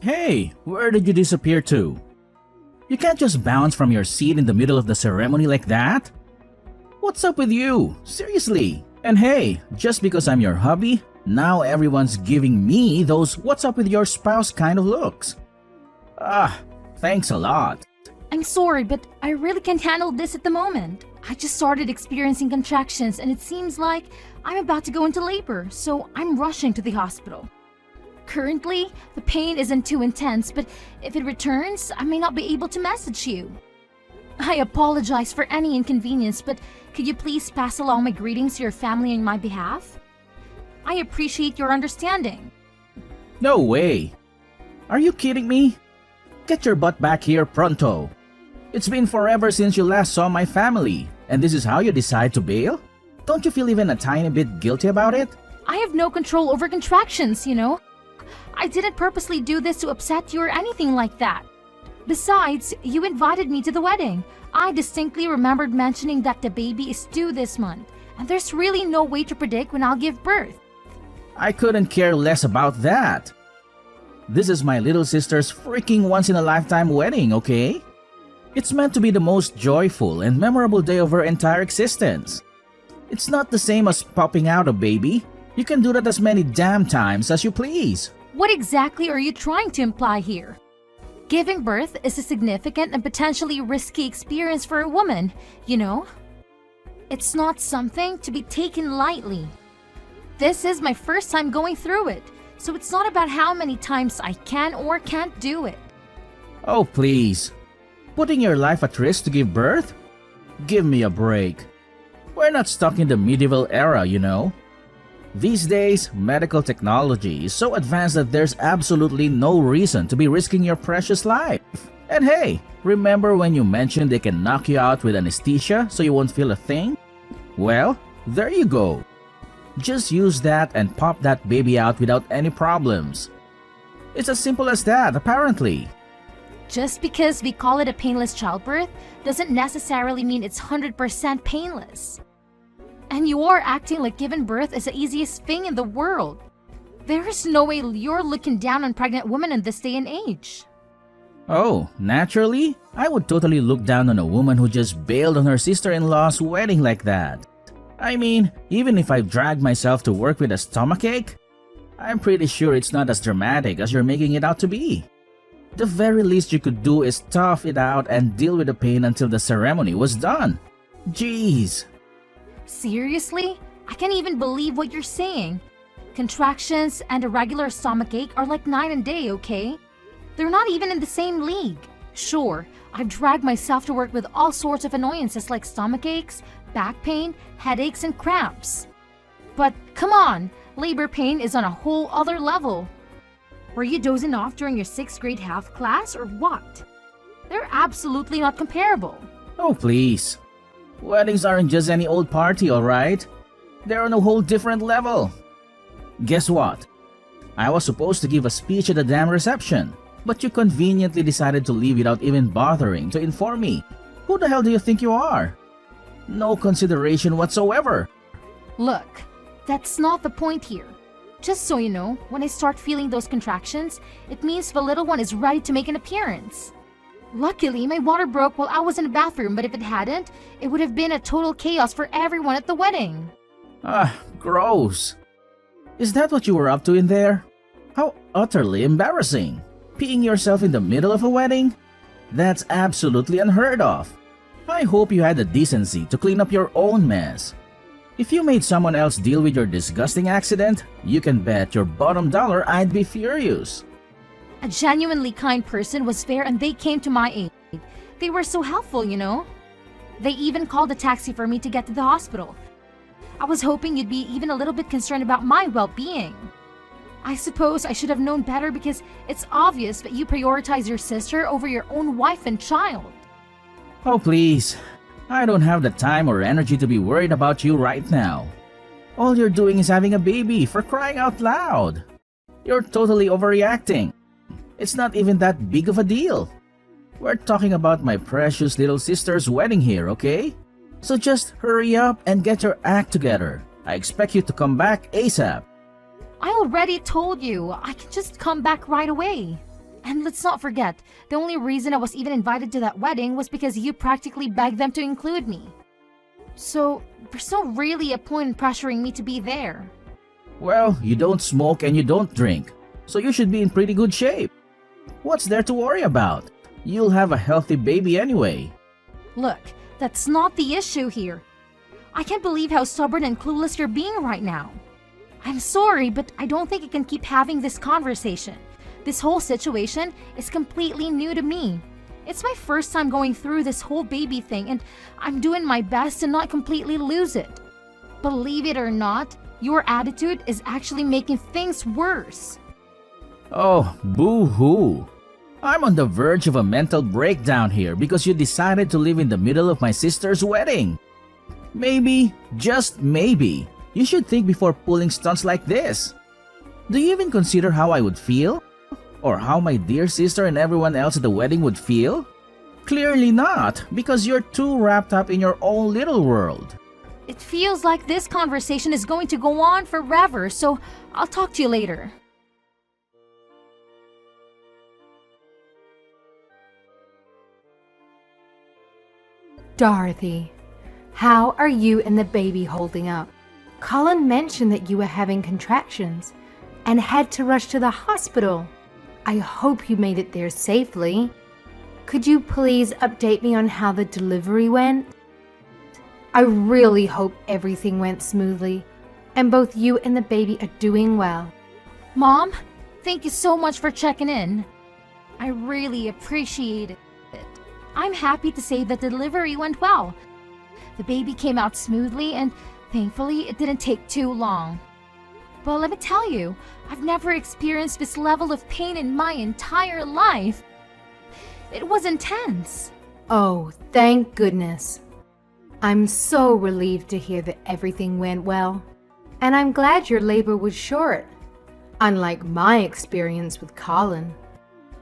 Hey, where did you disappear to? You can't just bounce from your seat in the middle of the ceremony like that. What's up with you? Seriously. And hey, just because I'm your hubby, now everyone's giving me those what's up with your spouse kind of looks. Thanks a lot. I'm sorry, but I really can't handle this at the moment. I just started experiencing contractions and it seems like I'm about to go into labor, so I'm rushing to the hospital. Currently, the pain isn't too intense, but if it returns, I may not be able to message you. I apologize for any inconvenience, but could you please pass along my greetings to your family on my behalf? I appreciate your understanding. No way. Are you kidding me? Get your butt back here pronto. It's been forever since you last saw my family, and this is how you decide to bail? Don't you feel even a tiny bit guilty about it? I have no control over contractions, you know. I didn't purposely do this to upset you or anything like that. Besides, you invited me to the wedding. I distinctly remembered mentioning that the baby is due this month, and there's really no way to predict when I'll give birth. I couldn't care less about that. This is my little sister's freaking once-in-a-lifetime wedding, okay? It's meant to be the most joyful and memorable day of her entire existence. It's not the same as popping out a baby. You can do that as many damn times as you please. What exactly are you trying to imply here? Giving birth is a significant and potentially risky experience for a woman, you know? It's not something to be taken lightly. This is my first time going through it, so it's not about how many times I can or can't do it. Oh, please. Putting your life at risk to give birth? Give me a break. We're not stuck in the medieval era, you know. These days, medical technology is so advanced that there's absolutely no reason to be risking your precious life. And hey, remember when you mentioned they can knock you out with anesthesia so you won't feel a thing? Well, there you go. Just use that and pop that baby out without any problems. It's as simple as that, apparently. Just because we call it a painless childbirth doesn't necessarily mean it's 100% painless. And you are acting like giving birth is the easiest thing in the world. There is no way you're looking down on pregnant women in this day and age. Oh, naturally? I would totally look down on a woman who just bailed on her sister-in-law's wedding like that. I mean, even if I drag myself to work with a stomachache, I'm pretty sure it's not as dramatic as you're making it out to be. The very least you could do is tough it out and deal with the pain until the ceremony was done. Jeez. Seriously? I can't even believe what you're saying. Contractions and a regular stomachache are like night and day, okay? They're not even in the same league. Sure, I've dragged myself to work with all sorts of annoyances like stomachaches, back pain, headaches, and cramps. But come on, labor pain is on a whole other level. Were you dozing off during your 6th grade health class or what? They're absolutely not comparable. Oh, please. Weddings aren't just any old party, alright? They're on a whole different level. Guess what? I was supposed to give a speech at the damn reception, but you conveniently decided to leave without even bothering to inform me. Who the hell do you think you are? No consideration whatsoever. Look, that's not the point here. Just so you know, when I start feeling those contractions, it means the little one is ready to make an appearance. Luckily, my water broke while I was in the bathroom, but if it hadn't, it would have been a total chaos for everyone at the wedding. Gross. Is that what you were up to in there? How utterly embarrassing. Peeing yourself in the middle of a wedding? That's absolutely unheard of. I hope you had the decency to clean up your own mess. If you made someone else deal with your disgusting accident, you can bet your bottom dollar I'd be furious. A genuinely kind person was there and they came to my aid. They were so helpful, you know. They even called a taxi for me to get to the hospital. I was hoping you'd be even a little bit concerned about my well-being. I suppose I should have known better because it's obvious that you prioritize your sister over your own wife and child. Oh, please. I don't have the time or energy to be worried about you right now. All you're doing is having a baby, for crying out loud. You're totally overreacting. It's not even that big of a deal. We're talking about my precious little sister's wedding here, okay? So just hurry up and get your act together. I expect you to come back ASAP. I already told you, I can just come back right away. And let's not forget, the only reason I was even invited to that wedding was because you practically begged them to include me. So, there's not really a point in pressuring me to be there. Well, you don't smoke and you don't drink, so you should be in pretty good shape. What's there to worry about? You'll have a healthy baby anyway. Look, that's not the issue here. I can't believe how stubborn and clueless you're being right now. I'm sorry, but I don't think I can keep having this conversation. This whole situation is completely new to me. It's my first time going through this whole baby thing, and I'm doing my best to not completely lose it. Believe it or not, your attitude is actually making things worse. Oh, boo-hoo. I'm on the verge of a mental breakdown here because you decided to live in the middle of my sister's wedding. Maybe, just maybe, you should think before pulling stunts like this. Do you even consider how I would feel? Or how my dear sister and everyone else at the wedding would feel? Clearly not, because you're too wrapped up in your own little world. It feels like this conversation is going to go on forever, so I'll talk to you later. Dorothy, how are you and the baby holding up? Colin mentioned that you were having contractions and had to rush to the hospital. I hope you made it there safely. Could you please update me on how the delivery went? I really hope everything went smoothly and both you and the baby are doing well. Mom, thank you so much for checking in. I really appreciate it. I'm happy to say that the delivery went well. The baby came out smoothly and thankfully it didn't take too long. But let me tell you, I've never experienced this level of pain in my entire life. It was intense. Oh, thank goodness. I'm so relieved to hear that everything went well. And I'm glad your labor was short, unlike my experience with Colin.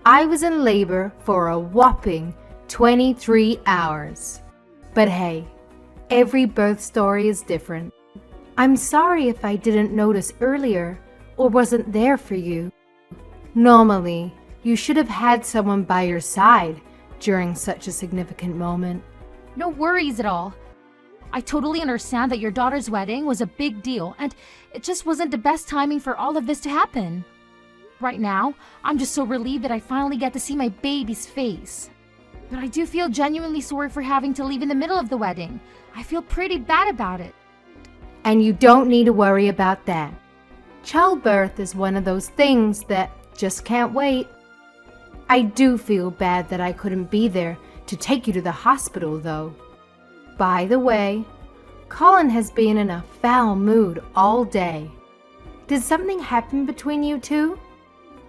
I was in labor for a whopping 23 hours. But hey, every birth story is different. I'm sorry if I didn't notice earlier or wasn't there for you. Normally, you should have had someone by your side during such a significant moment. No worries at all. I totally understand that your daughter's wedding was a big deal and it just wasn't the best timing for all of this to happen. Right now, I'm just so relieved that I finally get to see my baby's face. But I do feel genuinely sorry for having to leave in the middle of the wedding. I feel pretty bad about it. And you don't need to worry about that. Childbirth is one of those things that just can't wait. I do feel bad that I couldn't be there to take you to the hospital, though. By the way, Colin has been in a foul mood all day. Did something happen between you two?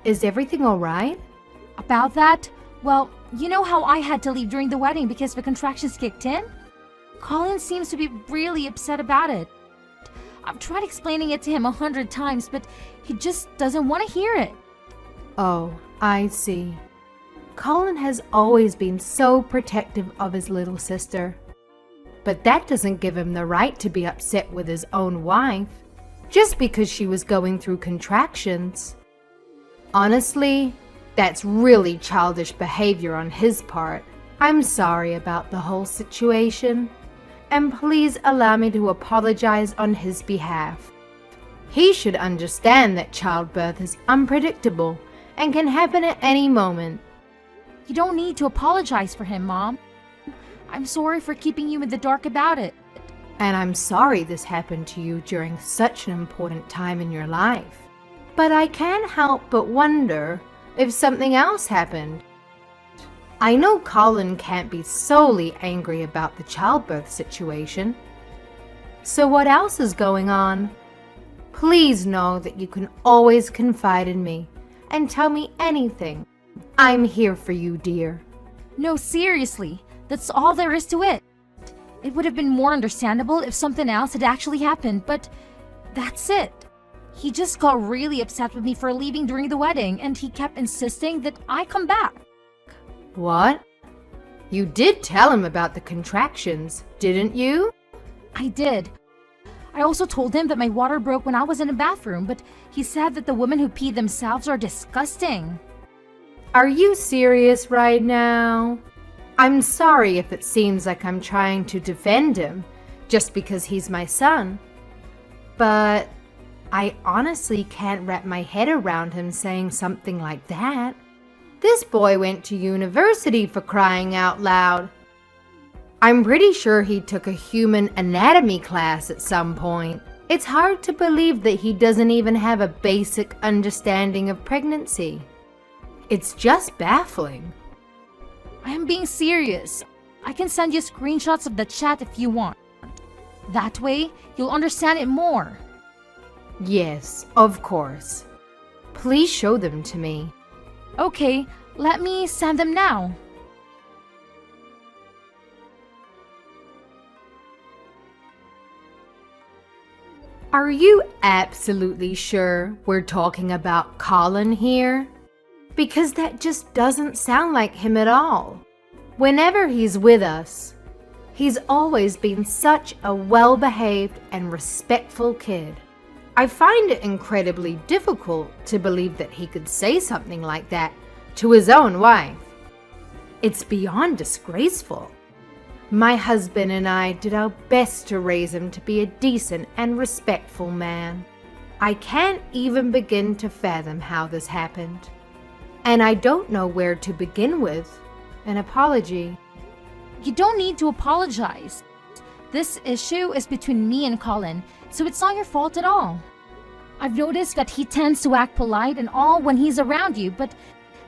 Is everything all right? About that, well, you know how I had to leave during the wedding because the contractions kicked in? Colin seems to be really upset about it. I've tried explaining it to him 100 times, but he just doesn't want to hear it. Oh, I see. Colin has always been so protective of his little sister. But that doesn't give him the right to be upset with his own wife, just because she was going through contractions. Honestly, that's really childish behavior on his part. I'm sorry about the whole situation, and please allow me to apologize on his behalf. He should understand that childbirth is unpredictable and can happen at any moment. You don't need to apologize for him, Mom. I'm sorry for keeping you in the dark about it. And I'm sorry this happened to you during such an important time in your life. But I can't help but wonder if something else happened. I know Colin can't be solely angry about the childbirth situation. So what else is going on? Please know that you can always confide in me and tell me anything. I'm here for you, dear. No, seriously, that's all there is to it. It would have been more understandable if something else had actually happened, but that's it. He just got really upset with me for leaving during the wedding, and he kept insisting that I come back. What? You did tell him about the contractions, didn't you? I did. I also told him that my water broke when I was in the bathroom, but he said that the women who pee themselves are disgusting. Are you serious right now? I'm sorry if it seems like I'm trying to defend him just because he's my son. But I honestly can't wrap my head around him saying something like that. This boy went to university, for crying out loud. I'm pretty sure he took a human anatomy class at some point. It's hard to believe that he doesn't even have a basic understanding of pregnancy. It's just baffling. I am being serious. I can send you screenshots of the chat if you want. That way, you'll understand it more. Yes, of course. Please show them to me. Okay, let me send them now. Are you absolutely sure we're talking about Colin here? Because that just doesn't sound like him at all. Whenever he's with us, he's always been such a well-behaved and respectful kid. I find it incredibly difficult to believe that he could say something like that to his own wife. It's beyond disgraceful. My husband and I did our best to raise him to be a decent and respectful man. I can't even begin to fathom how this happened. And I don't know where to begin with an apology. You don't need to apologize. This issue is between me and Colin, so it's not your fault at all. I've noticed that he tends to act polite and all when he's around you, but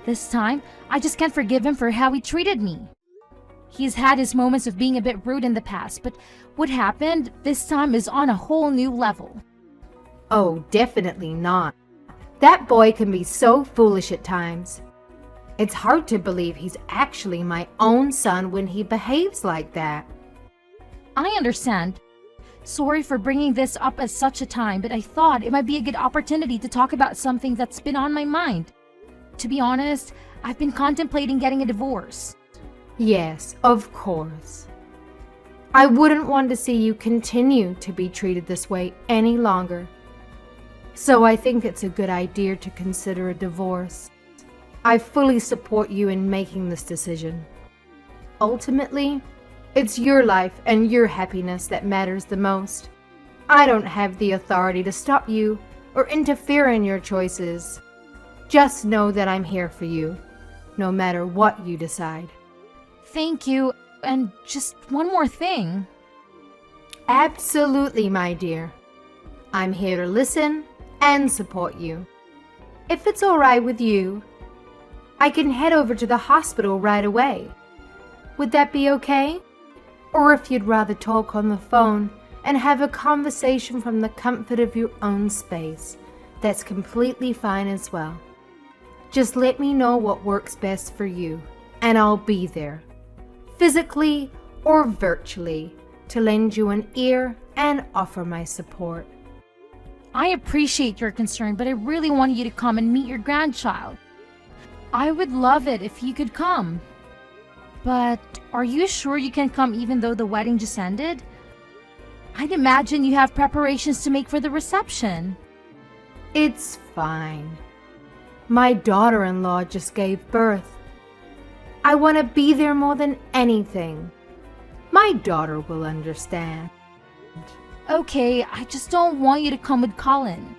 this time, I just can't forgive him for how he treated me. He's had his moments of being a bit rude in the past, but what happened this time is on a whole new level. Oh, definitely not. That boy can be so foolish at times. It's hard to believe he's actually my own son when he behaves like that. I understand. Sorry for bringing this up at such a time, but I thought it might be a good opportunity to talk about something that's been on my mind. To be honest, I've been contemplating getting a divorce. Yes, of course. I wouldn't want to see you continue to be treated this way any longer. So I think it's a good idea to consider a divorce. I fully support you in making this decision. Ultimately, it's your life and your happiness that matters the most. I don't have the authority to stop you or interfere in your choices. Just know that I'm here for you, no matter what you decide. Thank you, and just one more thing. Absolutely, my dear. I'm here to listen and support you. If it's all right with you, I can head over to the hospital right away. Would that be okay? Or if you'd rather talk on the phone and have a conversation from the comfort of your own space, that's completely fine as well. Just let me know what works best for you, and I'll be there, physically or virtually, to lend you an ear and offer my support. I appreciate your concern, but I really want you to come and meet your grandchild. I would love it if you could come. But are you sure you can come even though the wedding just ended? I'd imagine you have preparations to make for the reception. It's fine. My daughter-in-law just gave birth. I want to be there more than anything. My daughter will understand. Okay, I just don't want you to come with Colin.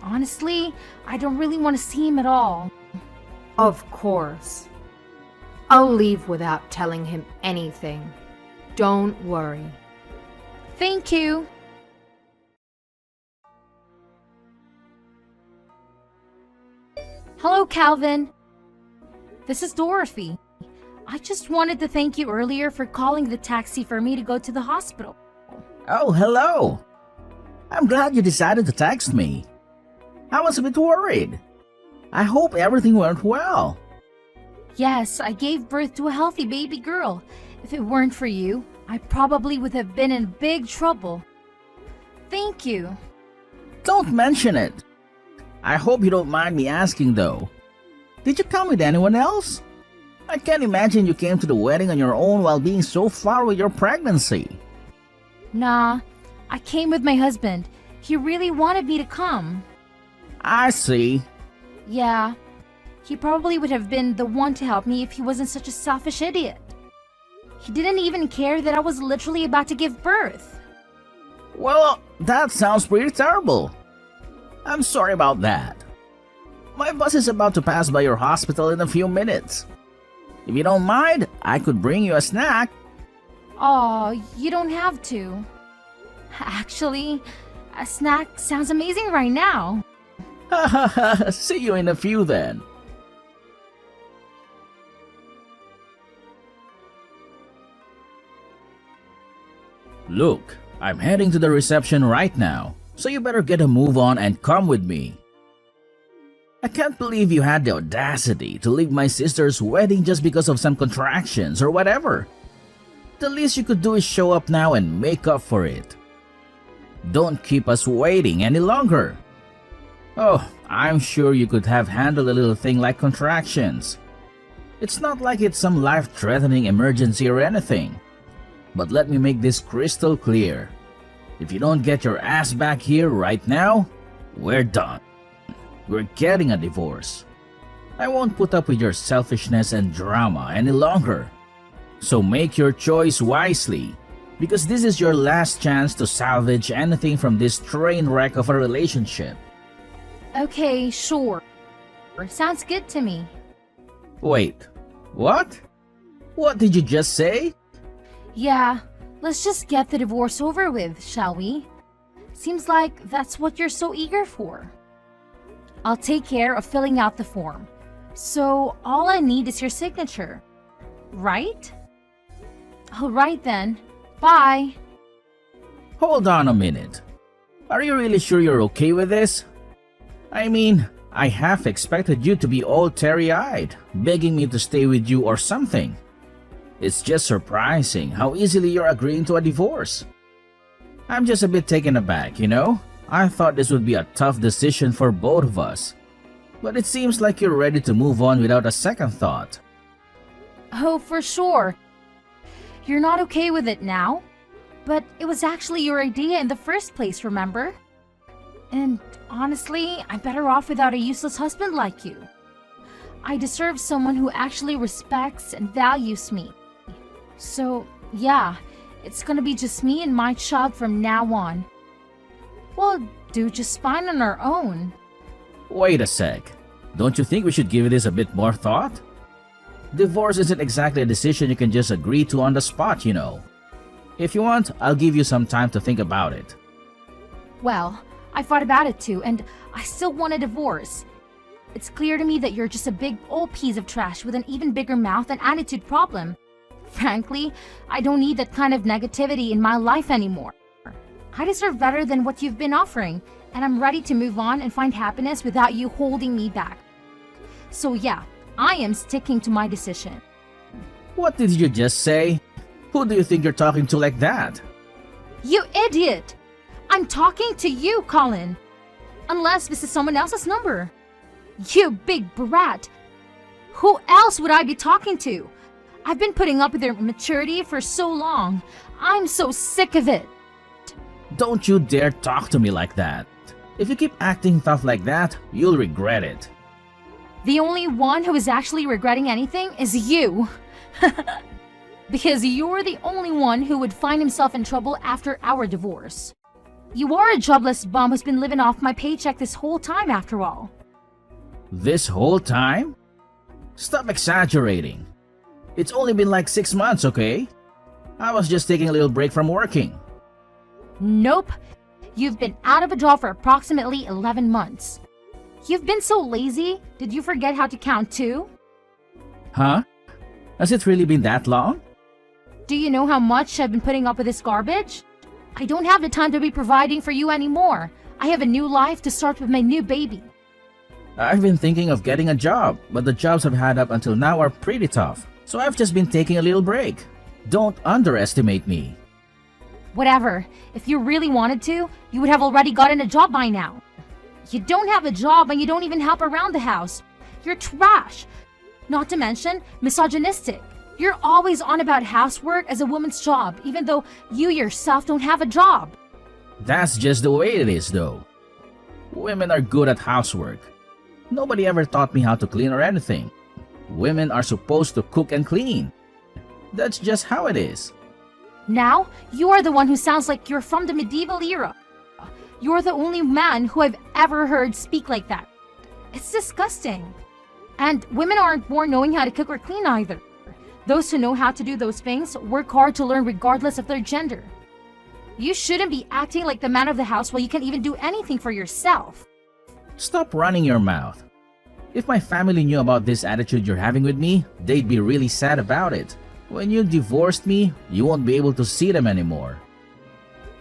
Honestly, I don't really want to see him at all. Of course. I'll leave without telling him anything. Don't worry. Thank you. Hello, Calvin. This is Dorothy. I just wanted to thank you earlier for calling the taxi for me to go to the hospital. Oh, hello. I'm glad you decided to text me. I was a bit worried. I hope everything went well. Yes, I gave birth to a healthy baby girl. If it weren't for you, I probably would have been in big trouble. Thank you. Don't mention it. I hope you don't mind me asking though. Did you come with anyone else? I can't imagine you came to the wedding on your own while being so far with your pregnancy. Nah, I came with my husband. He really wanted me to come. I see. Yeah. He probably would have been the one to help me if he wasn't such a selfish idiot. He didn't even care that I was literally about to give birth. Well, that sounds pretty terrible. I'm sorry about that. My bus is about to pass by your hospital in a few minutes. If you don't mind, I could bring you a snack. Oh, you don't have to. Actually, a snack sounds amazing right now. See you in a few then. Look, I'm heading to the reception right now, so you better get a move on and come with me. I can't believe you had the audacity to leave my sister's wedding just because of some contractions or whatever. The least you could do is show up now and make up for it. Don't keep us waiting any longer. Oh, I'm sure you could have handled a little thing like contractions. It's not like it's some life-threatening emergency or anything. But let me make this crystal clear. If you don't get your ass back here right now, we're done. We're getting a divorce. I won't put up with your selfishness and drama any longer. So make your choice wisely, because this is your last chance to salvage anything from this train wreck of a relationship. Okay, sure. Sounds good to me. Wait, what? What did you just say? Yeah, let's just get the divorce over with, shall we? Seems like that's what you're so eager for. I'll take care of filling out the form. So all I need is your signature, right? Alright then, bye. Hold on a minute. Are you really sure you're okay with this? I mean, I half expected you to be all teary-eyed, begging me to stay with you or something. It's just surprising how easily you're agreeing to a divorce. I'm just a bit taken aback, you know? I thought this would be a tough decision for both of us. But it seems like you're ready to move on without a second thought. Oh, for sure. You're not okay with it now? But it was actually your idea in the first place, remember? And honestly, I'm better off without a useless husband like you. I deserve someone who actually respects and values me. So, yeah, it's gonna be just me and my child from now on. We'll do just fine on our own. Wait a sec. Don't you think we should give this a bit more thought? Divorce isn't exactly a decision you can just agree to on the spot, you know. If you want, I'll give you some time to think about it. Well, I thought about it too, and I still want a divorce. It's clear to me that you're just a big old piece of trash with an even bigger mouth and attitude problem. Frankly, I don't need that kind of negativity in my life anymore. I deserve better than what you've been offering, and I'm ready to move on and find happiness without you holding me back. So yeah, I am sticking to my decision. What did you just say? Who do you think you're talking to like that? You idiot! I'm talking to you, Colin. Unless this is someone else's number. You big brat! Who else would I be talking to? I've been putting up with their immaturity for so long. I'm so sick of it. Don't you dare talk to me like that. If you keep acting tough like that, you'll regret it. The only one who is actually regretting anything is you. Because you're the only one who would find himself in trouble after our divorce. You are a jobless bum who's been living off my paycheck this whole time after all. This whole time? Stop exaggerating. It's only been like 6 months, okay? I was just taking a little break from working. Nope. You've been out of a job for approximately 11 months. You've been so lazy, did you forget how to count too? Huh? Has it really been that long? Do you know how much I've been putting up with this garbage? I don't have the time to be providing for you anymore. I have a new life to start with my new baby. I've been thinking of getting a job, but the jobs I've had up until now are pretty tough, so I've just been taking a little break. Don't underestimate me. Whatever. If you really wanted to, you would have already gotten a job by now. You don't have a job and you don't even help around the house. You're trash. Not to mention, misogynistic. You're always on about housework as a woman's job, even though you yourself don't have a job. That's just the way it is, though. Women are good at housework. Nobody ever taught me how to clean or anything. Women are supposed to cook and clean. That's just how it is. Now, you are the one who sounds like you're from the medieval era. You're the only man who I've ever heard speak like that. It's disgusting. And women aren't born knowing how to cook or clean either. Those who know how to do those things work hard to learn regardless of their gender. You shouldn't be acting like the man of the house while you can't even do anything for yourself. Stop running your mouth. If my family knew about this attitude you're having with me, they'd be really sad about it. When you divorced me, you won't be able to see them anymore.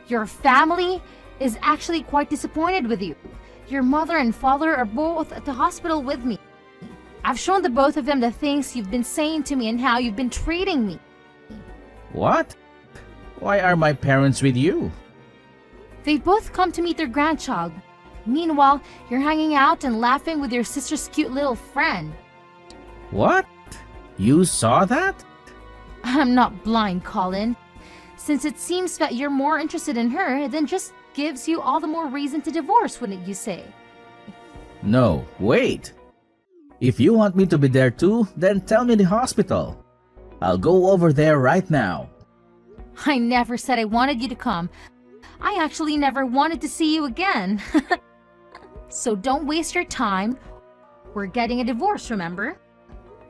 Your family is actually quite disappointed with you. Your mother and father are both at the hospital with me. I've shown the both of them the things you've been saying to me and how you've been treating me. What? Why are my parents with you? They've both come to meet their grandchild. Meanwhile, you're hanging out and laughing with your sister's cute little friend. What? You saw that? I'm not blind, Colin. Since it seems that you're more interested in her, then just gives you all the more reason to divorce, wouldn't you say? No, wait. If you want me to be there too, then tell me the hospital. I'll go over there right now. I never said I wanted you to come. I actually never wanted to see you again. So don't waste your time. We're getting a divorce, remember?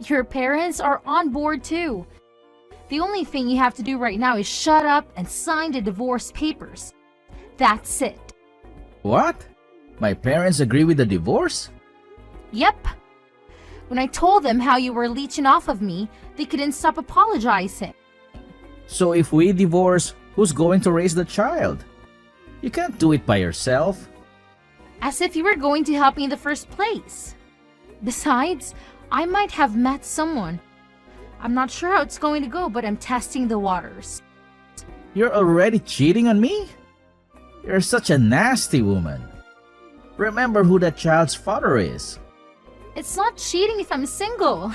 Your parents are on board too. The only thing you have to do right now is shut up and sign the divorce papers. That's it. What? My parents agree with the divorce? Yep. When I told them how you were leeching off of me, they couldn't stop apologizing. So if we divorce, who's going to raise the child? You can't do it by yourself. As if you were going to help me in the first place. Besides, I might have met someone. I'm not sure how it's going to go, but I'm testing the waters. You're already cheating on me? You're such a nasty woman. Remember who that child's father is. It's not cheating if I'm single.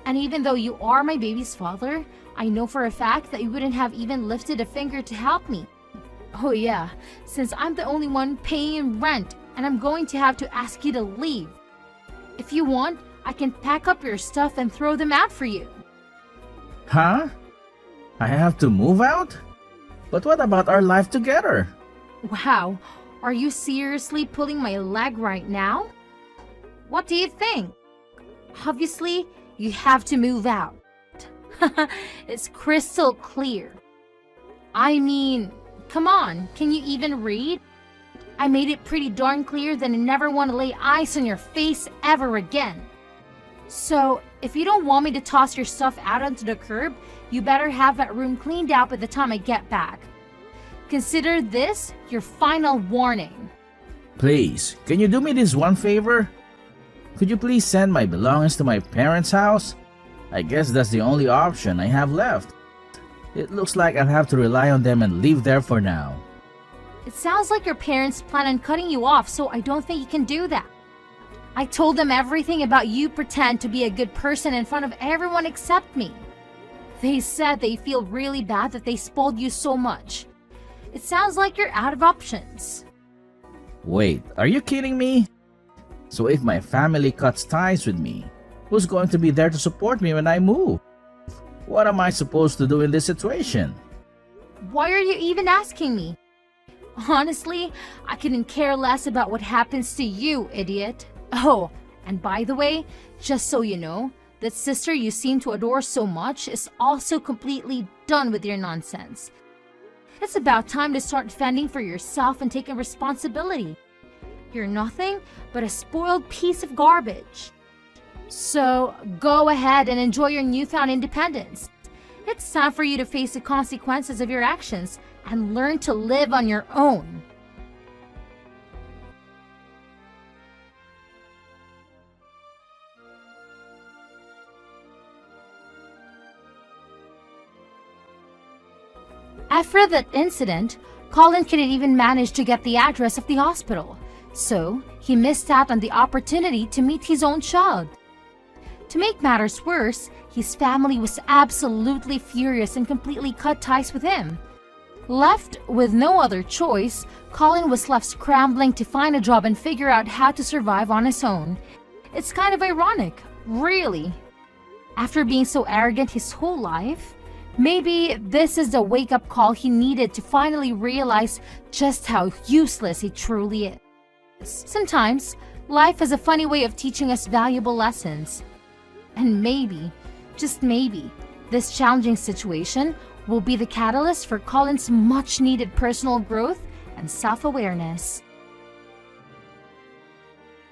And even though you are my baby's father, I know for a fact that you wouldn't have even lifted a finger to help me. Oh yeah, since I'm the only one paying rent and I'm going to have to ask you to leave. If you want, I can pack up your stuff and throw them out for you. Huh? I have to move out? But what about our life together? Wow, are you seriously pulling my leg right now? What do you think? Obviously, you have to move out. It's crystal clear. I mean, come on, can you even read? I made it pretty darn clear that I never want to lay eyes on your face ever again. So, if you don't want me to toss your stuff out onto the curb, you better have that room cleaned out by the time I get back. Consider this your final warning. Please, can you do me this one favor? Could you please send my belongings to my parents' house? I guess that's the only option I have left. It looks like I'll have to rely on them and live there for now. It sounds like your parents plan on cutting you off, so I don't think you can do that. I told them everything about you pretend to be a good person in front of everyone except me. They said they feel really bad that they spoiled you so much. It sounds like you're out of options. Wait, are you kidding me? So if my family cuts ties with me, who's going to be there to support me when I move? What am I supposed to do in this situation? Why are you even asking me? Honestly, I couldn't care less about what happens to you, idiot. Oh, and by the way, just so you know, that sister you seem to adore so much is also completely done with your nonsense. It's about time to start fending for yourself and taking responsibility. You're nothing but a spoiled piece of garbage. So go ahead and enjoy your newfound independence. It's time for you to face the consequences of your actions and learn to live on your own. After that incident, Colin couldn't even manage to get the address of the hospital, so he missed out on the opportunity to meet his own child. To make matters worse, his family was absolutely furious and completely cut ties with him. Left with no other choice, Colin was left scrambling to find a job and figure out how to survive on his own. It's kind of ironic, really. After being so arrogant his whole life, maybe this is the wake-up call he needed to finally realize just how useless he truly is. Sometimes, life has a funny way of teaching us valuable lessons. And maybe, just maybe, this challenging situation will be the catalyst for Colin's much-needed personal growth and self-awareness.